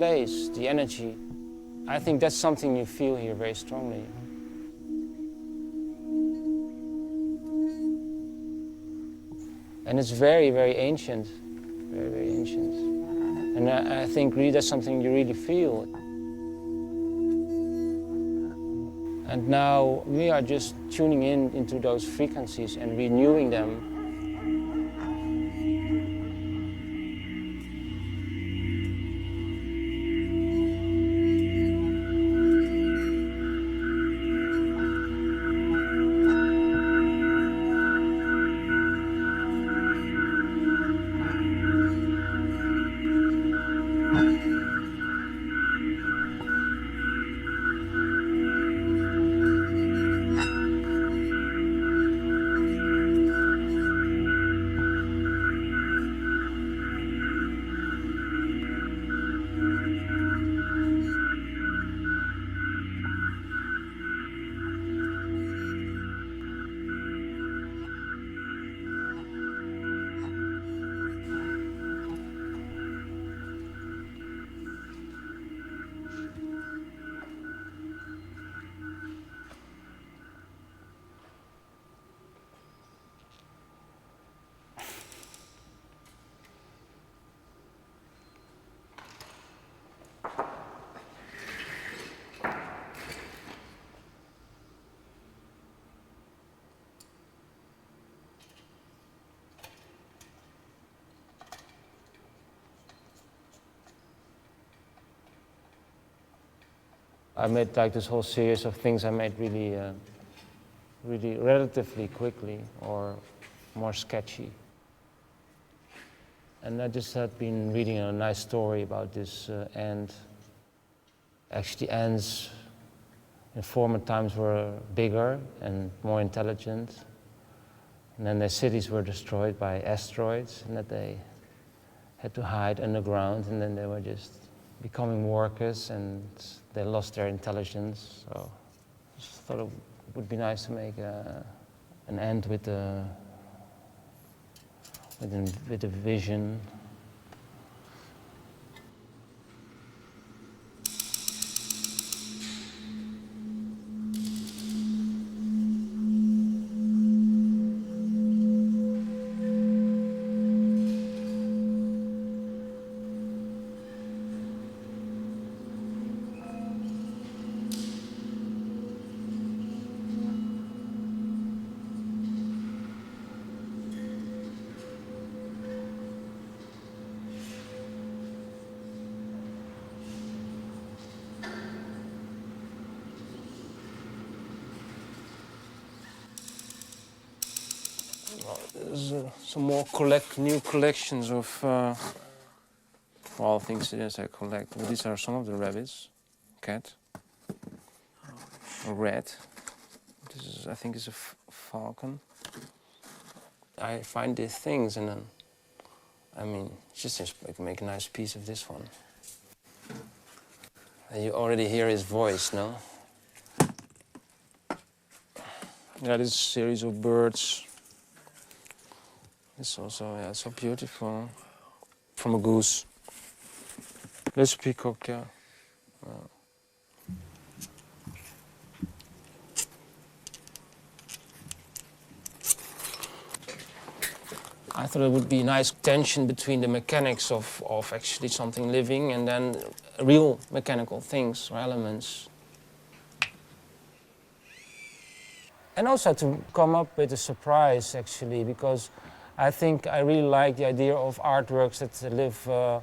place, the energy. I think that's something you feel here very strongly. And it's very, very ancient, very, very ancient. And I think really that's something you really feel. And now we are just tuning into those frequencies and renewing them. I made like this whole series of things I made really relatively quickly or more sketchy. And I just had been reading a nice story about this ant. Actually, ants in former times were bigger and more intelligent. And then their cities were destroyed by asteroids, and that they had to hide underground, and then they were just becoming workers, and they lost their intelligence. So I just thought it would be nice to make an ant with a vision. There's some more new collections of all things that I collect. Well, these are some of the rabbits, cat, a rat. This is, I think, is a falcon. I find these things, and then, I mean, just make a nice piece of this one. And you already hear his voice, no? Yeah, this series of birds. It's also, yeah, so beautiful. From a goose. There's a peacock, yeah. I thought it would be a nice tension between the mechanics of actually something living and then real mechanical things or elements. And also to come up with a surprise, actually, because I think I really like the idea of artworks that live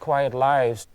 quiet lives.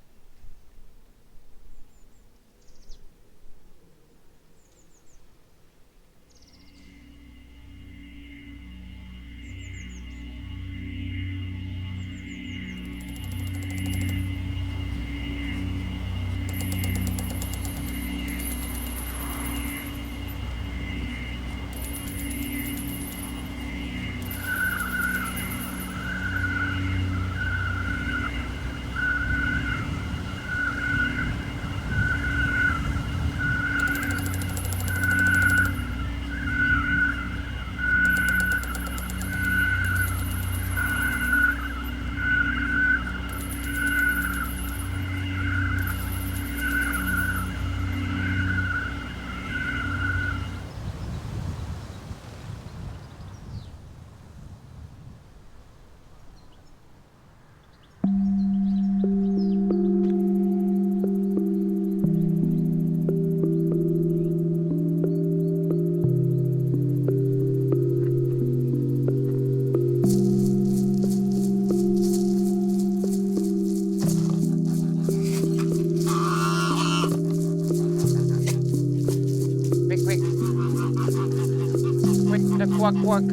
The quack quack.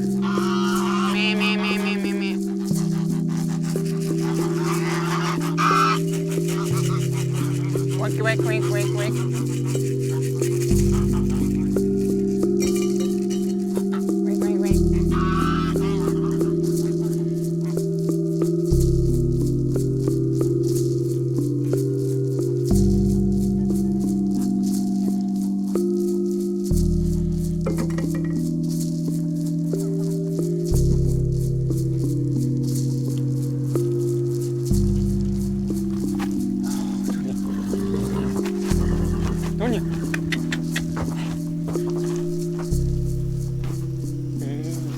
Me, me, me, me, me, me. Quack, quack, quack, quack, quack. Quack, quack, quack. Doe je?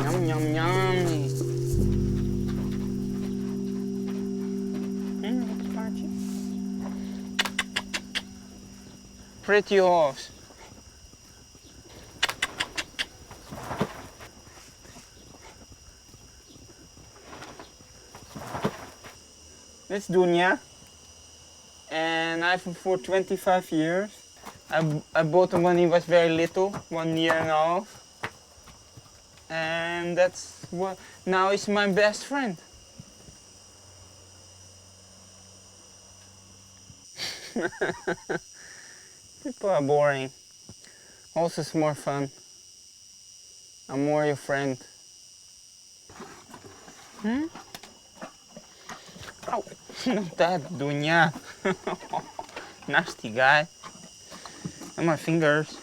Yum, yum, yum. Lekker paardje. Pretty horse. Dit is Dunja. And I've him for 25 years. I bought him when he was very little, 1 year and a half. And that's what, now he's my best friend. People are boring. Horses more fun. I'm more your friend. Oh, not that, Dunja. Nasty guy. And my fingers.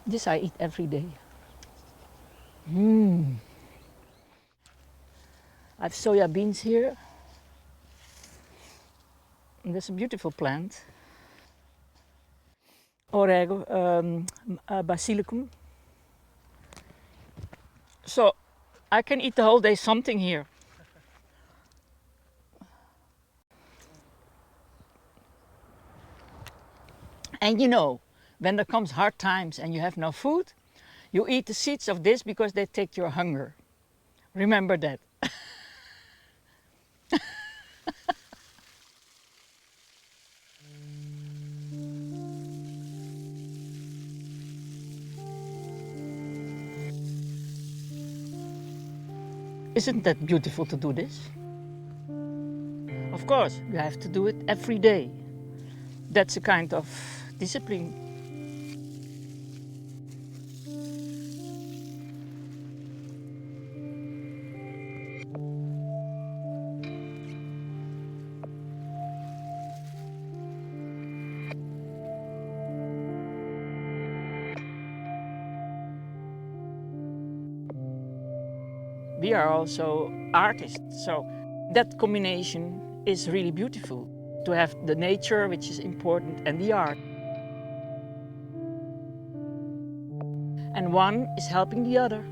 This I eat every day. I have soya beans here. And there's a beautiful plant. Orego, basilicum. So I can eat the whole day something here. And you know, when there comes hard times and you have no food, you eat the seeds of this because they take your hunger. Remember that. Isn't that beautiful to do this? Of course, you have to do it every day. That's a kind of discipline. We are also artists, so that combination is really beautiful. To have the nature, which is important, and the art. And one is helping the other.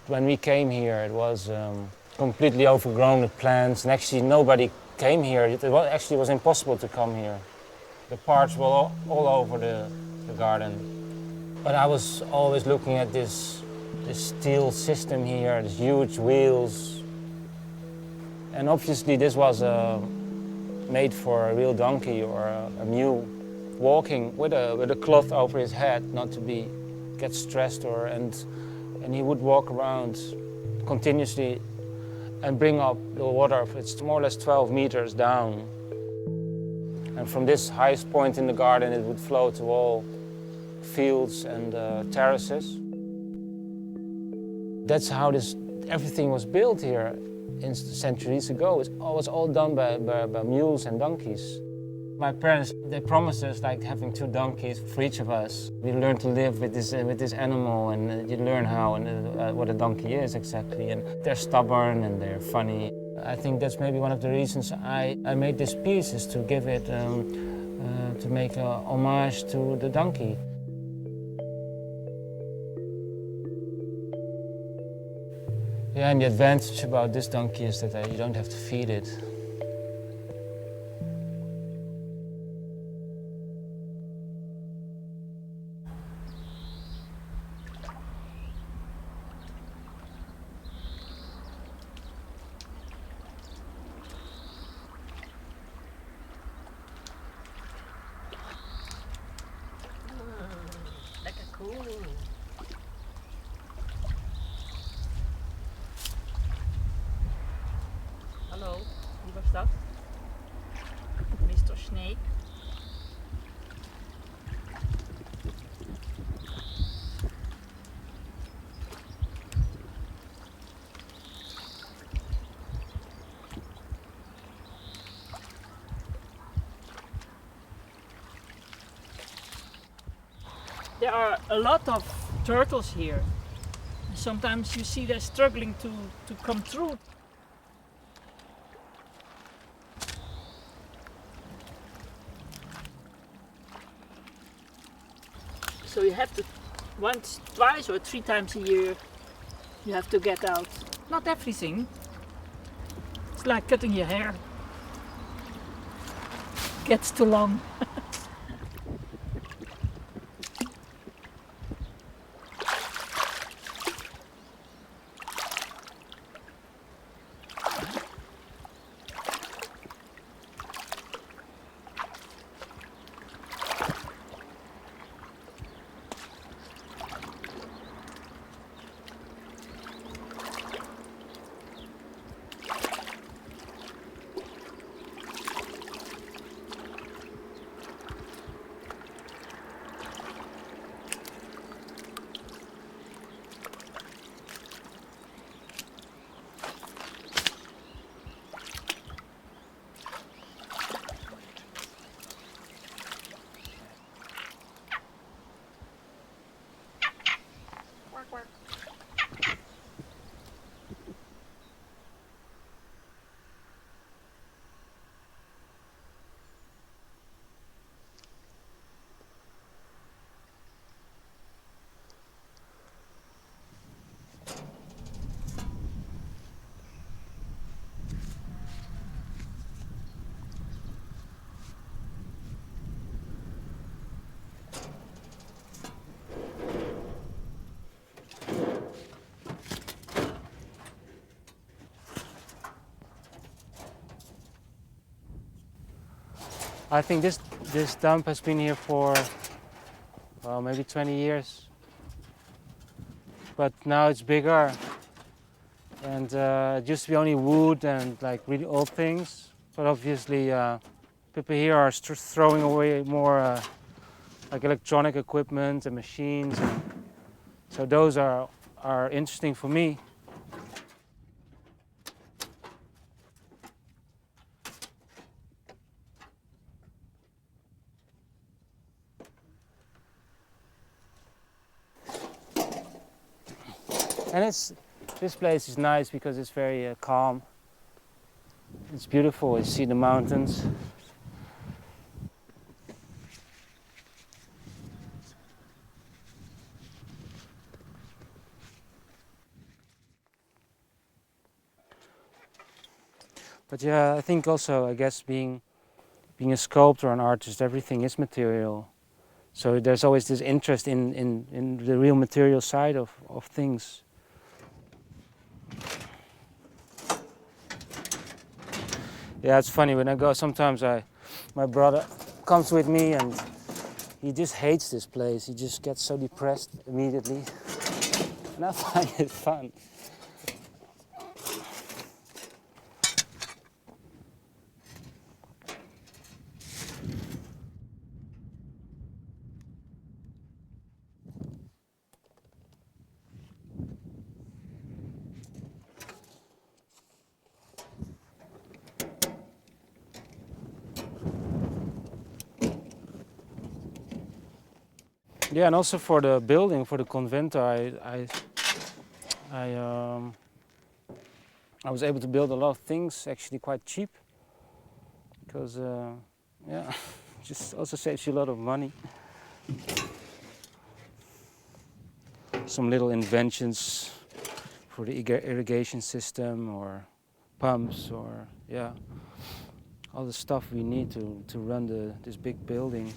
When we came here, it was completely overgrown with plants, and actually nobody came here. Actually, it was impossible to come here. The parts were all over the garden. But I was always looking at this steel system here, these huge wheels. And obviously this was made for a real donkey or a mule, walking with a cloth over his head, not to get stressed and he would walk around continuously and bring up the water. It's more or less 12 meters down. And from this highest point in the garden, it would flow to all fields and terraces. That's how everything was built here centuries ago. It was all done by mules and donkeys. My parents, they promised us like having 2 donkeys for each of us. We learn to live with this animal, and you learn how and what a donkey is exactly. And they're stubborn and they're funny. I think that's maybe one of the reasons I made this piece, is to give it, to make a homage to the donkey. Yeah, and the advantage about this donkey is that you don't have to feed it. Lekker cool. Hallo, wie was dat? Mr. Snake. There are a lot of turtles here. Sometimes you see they're struggling to come through. So you have to, once, twice or 3 times a year, you have to get out. Not everything. It's like cutting your hair. Gets too long. I think this dump has been here for, well, maybe 20 years. But now it's bigger. And it used to be only wood and like really old things. But obviously people here are throwing away more like electronic equipment and machines. So those are interesting for me. And this place is nice because it's very calm. It's beautiful. You see the mountains. But yeah, I think also, I guess, being a sculptor, an artist, everything is material. So there's always this interest in the real material side of things. Yeah, it's funny when I go. Sometimes my brother comes with me, and he just hates this place. He just gets so depressed immediately, and I find it fun. Yeah, and also for the building, for the Convento, I was able to build a lot of things actually quite cheap, because yeah, just also saves you a lot of money. Some little inventions for the irrigation system, or pumps, or yeah, all the stuff we need to run this big building.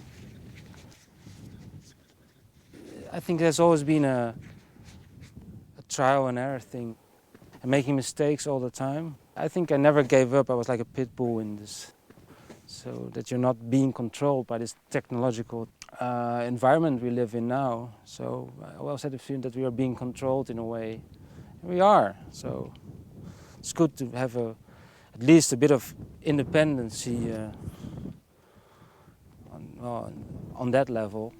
I think there's always been a trial and error thing, and making mistakes all the time. I think I never gave up. I was like a pit bull in this, so that you're not being controlled by this technological environment we live in now. So I always had the feeling that we are being controlled in a way. We are. So it's good to have at least a bit of independency on that level.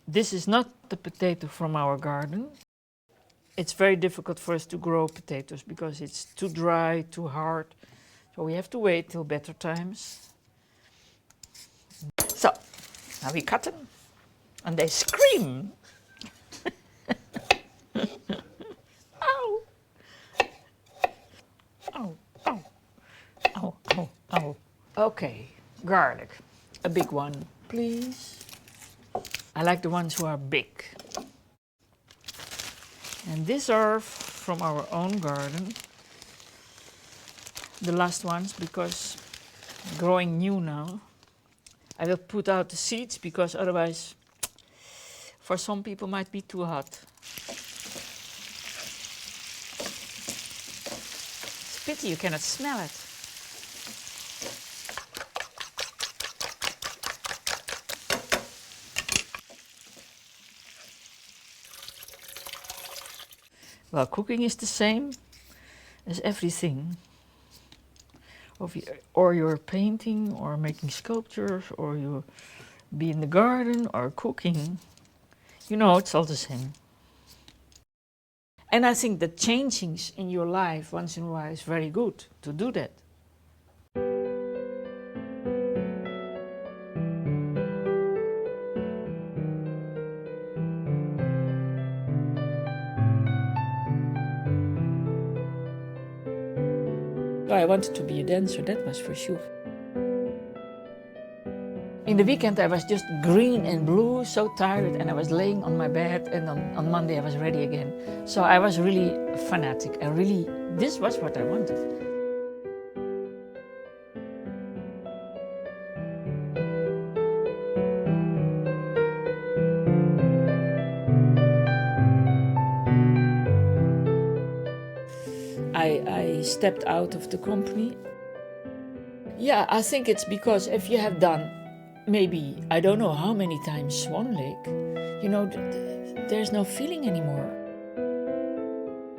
This is not the potato from our garden. It's very difficult for us to grow potatoes because it's too dry, too hard. So we have to wait till better times. So, now we cut them and they scream. Ow! Ow, ow, ow, ow, ow. Okay, garlic. A big one, please. I like the ones who are big. And these are from our own garden. The last ones, because growing new now. I will put out the seeds because otherwise for some people might be too hot. It's a pity you cannot smell it. Well, cooking is the same as everything. Or you're painting, or making sculptures, or you be in the garden, or cooking. You know, it's all the same. And I think that changing in your life once in a while is very good to do that. I wanted to be a dancer, that was for sure. In the weekend I was just green and blue, so tired, and I was laying on my bed, and on Monday I was ready again. So I was really a fanatic, and really, this was what I wanted. I stepped out of the company. Yeah, I think it's because if you have done maybe, I don't know how many times Swan Lake, you know, there's no feeling anymore.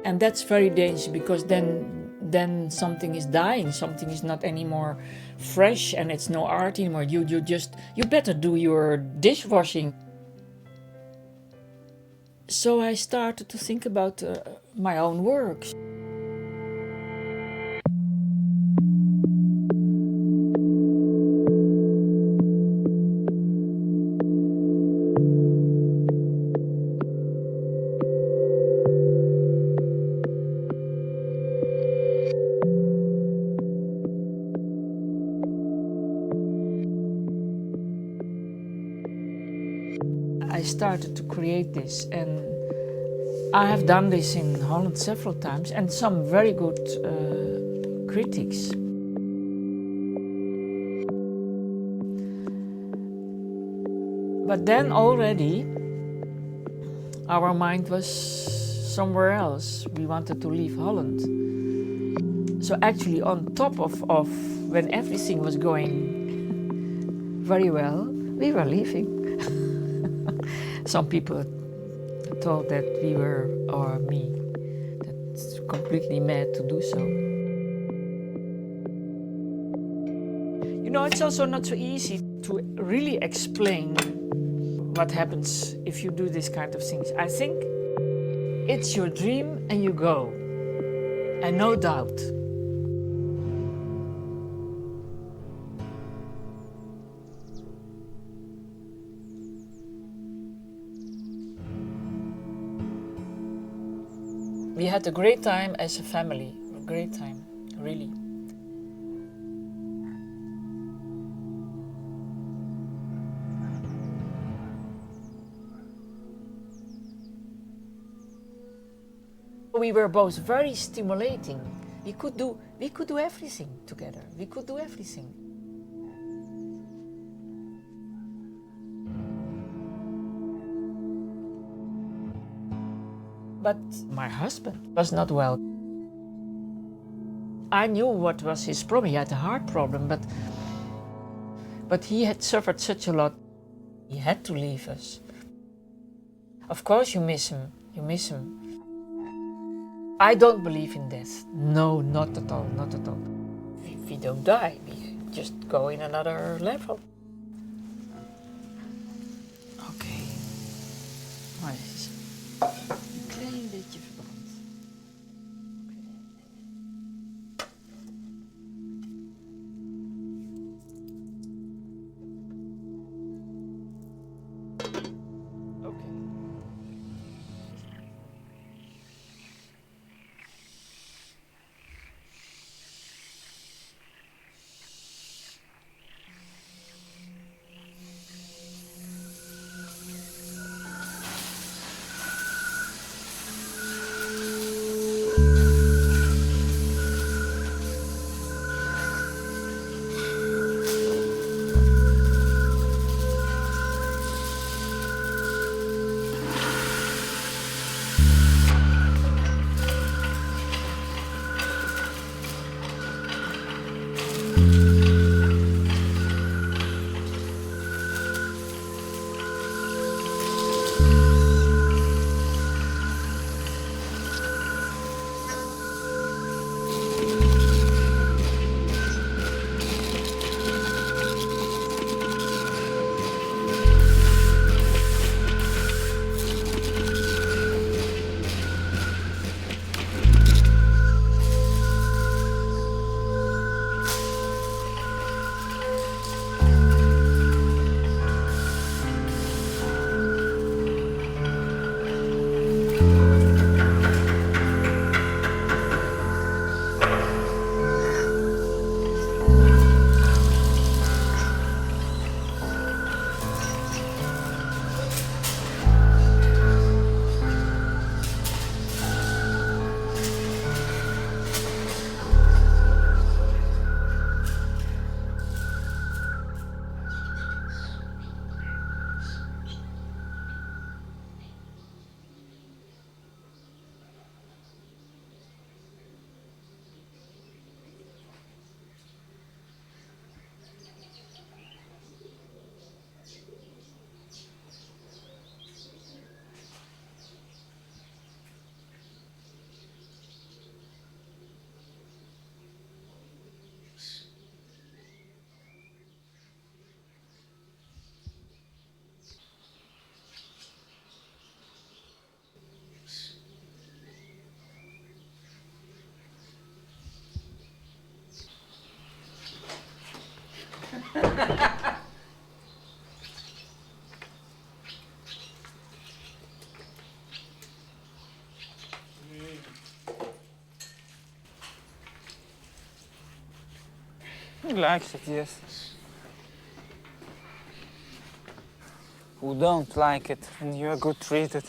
And that's very dangerous, because then something is dying, something is not anymore fresh, and it's no art anymore. You better do your dishwashing. So I started to think about my own works. I started to create this, and I have done this in Holland several times, and some very good critics. But then already our mind was somewhere else. We wanted to leave Holland. So actually, on top of when everything was going very well, we were leaving. Some people thought that we were, or me, that's completely mad to do so. You know, it's also not so easy to really explain what happens if you do this kind of things. I think it's your dream and you go, and no doubt. We had a great time as a family, a great time, really. We were both very stimulating. We could do everything together. We could do everything. But my husband was not well. I knew what was his problem. He had a heart problem, but he had suffered such a lot. He had to leave us. Of course you miss him. You miss him. I don't believe in death. No, not at all, not at all. We don't die, we just go in another level. Oké. Maar het is een klein beetje verbrand. Oké. He likes it, yes. Who don't like it when you are good treated?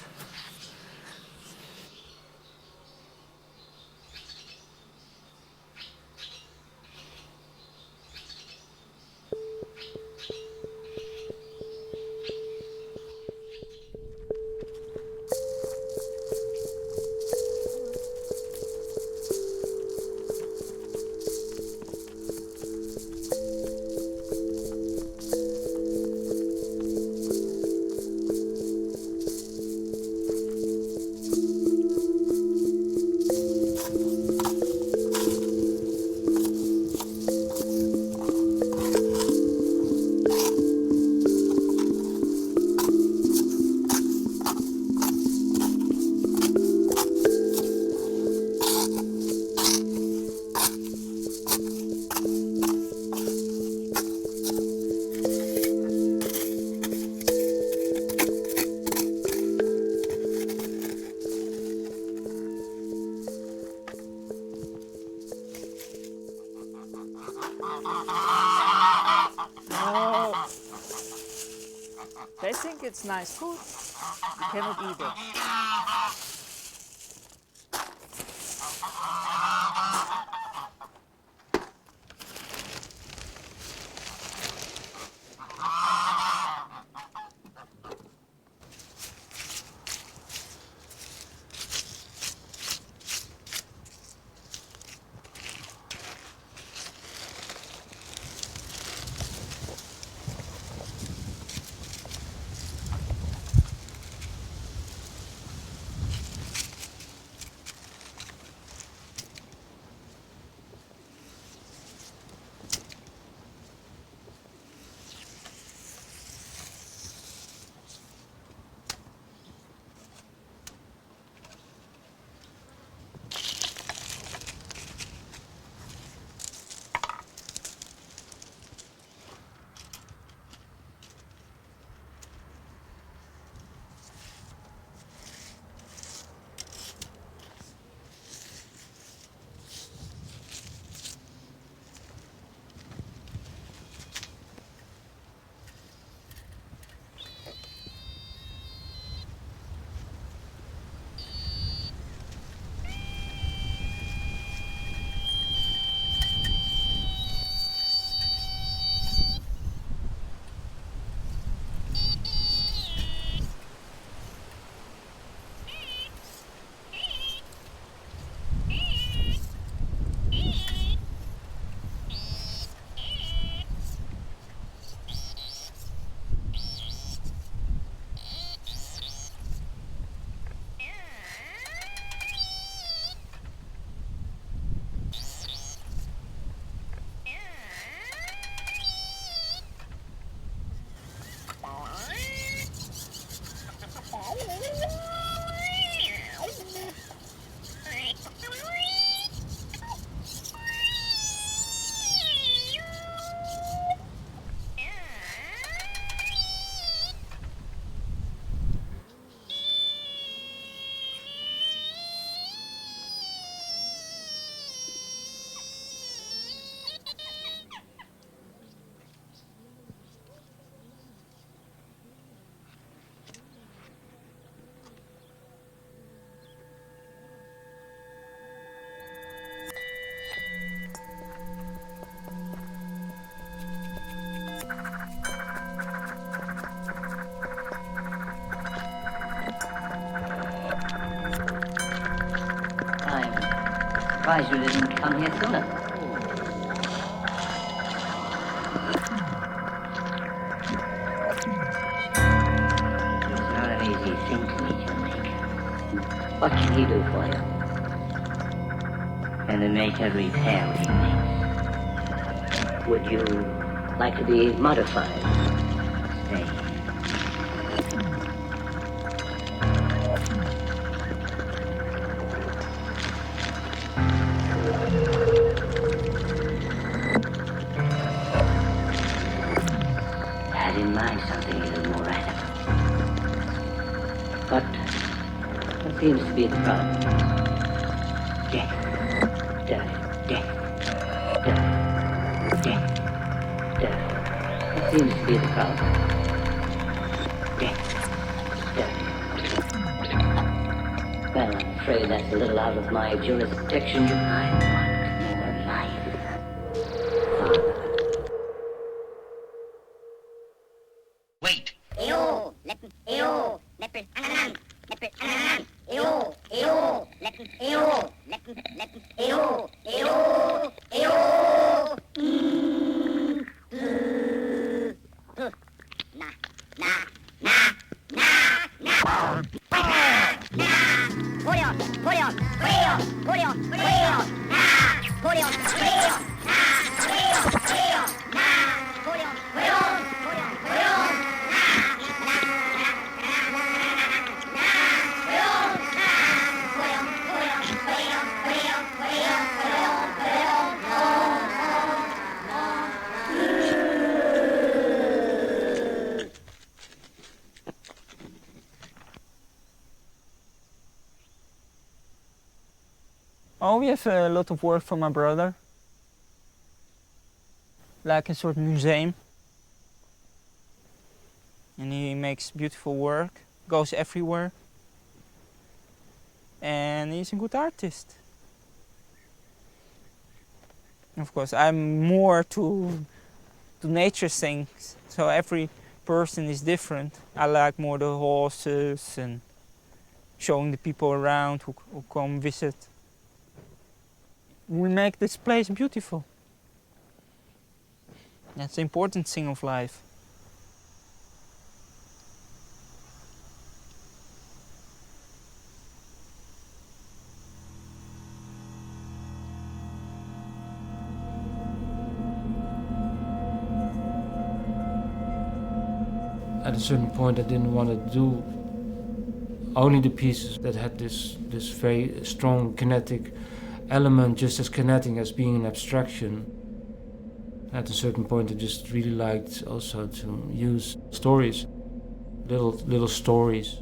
No. They think it's nice food. You cannot eat it. Surprised you didn't come here sooner. It's not an easy thing to meet your maker. What can he do for you? Can the maker repair what he makes? Would you like to be modified? Say. In mind something a little more radical. But what seems to be the problem? Death. Death. Death. Death. Death. seems to be the problem. Yeah. Well, I'm afraid that's a little out of my jurisdiction. I want more life. Father. Wait. Oh, we have a lot of work from my brother. Like a sort of museum. And he makes beautiful work, goes everywhere. And he's a good artist. Of course, I'm more to nature things, so every person is different. I like more the horses and showing the people around who come visit. We make this place beautiful. That's the important thing of life. At a certain point I didn't want to do only the pieces that had this very strong kinetic element, just as kinetic as being an abstraction. At a certain point I just really liked also to use stories, little stories.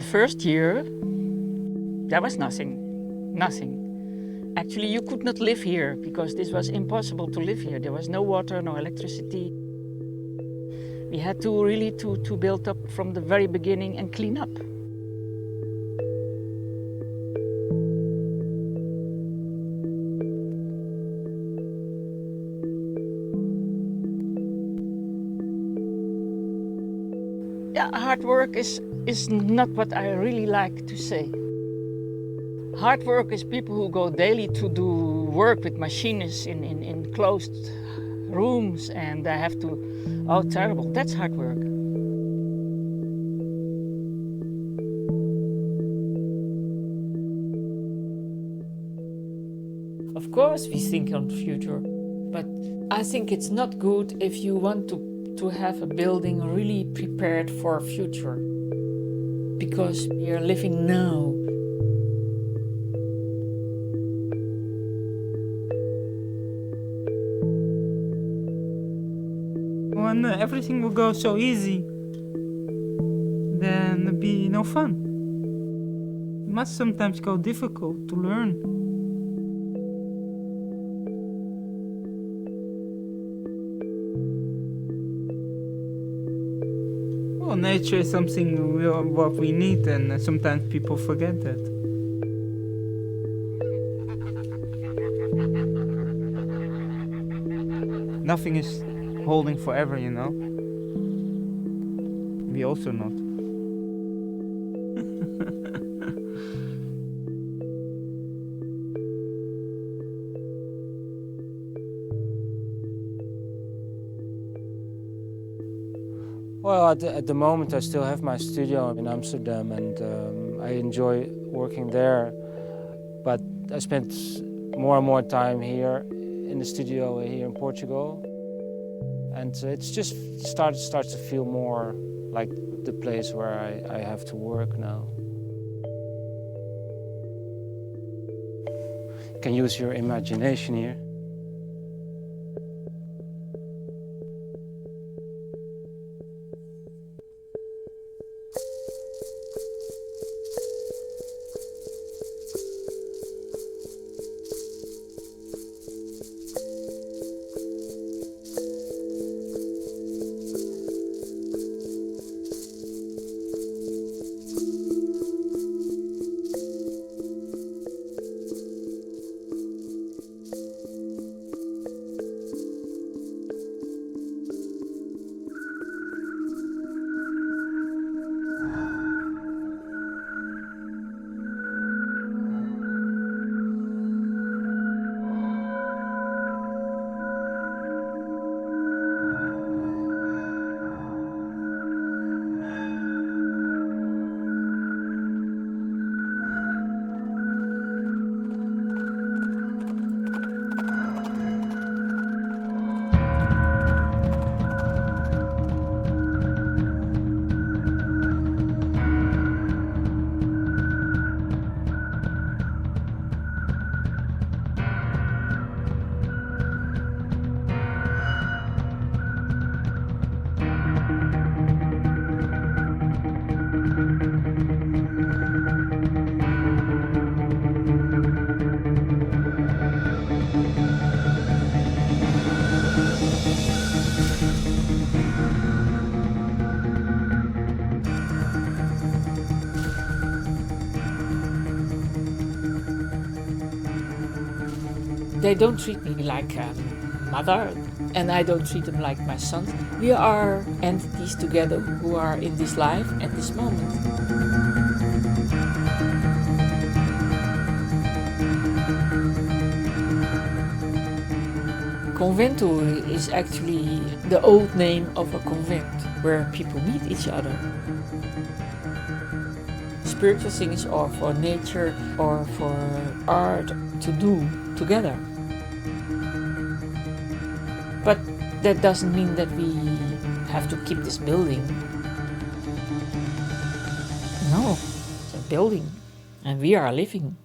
first year, there was nothing. Actually, you could not live here because this was impossible to live here. There was no water, no electricity. We had to really to build up from the very beginning and clean up. Yeah, hard work is not what I really like to say. Hard work is people who go daily to do work with machines in closed rooms and they have to, oh terrible, that's hard work. Of course we think on the future, but I think it's not good if you want to have a building really prepared for a future. Because we are living now. When everything will go so easy, then it'll be no fun. It must sometimes go difficult to learn. Well, nature is something what we need, and sometimes people forget that. Nothing is holding forever, you know. We also not. Well, at the moment I still have my studio in Amsterdam and I enjoy working there. But I spent more and more time here in the studio here in Portugal. And it's just starts to feel more like the place where I have to work now. You can use your imagination here. They don't treat me like a mother, and I don't treat them like my sons. We are entities together who are in this life at this moment. Convento is actually the old name of a convent where people meet each other. Spiritual things or for nature or for art to do together. But that doesn't mean that we have to keep this building. No, it's a building and we are living.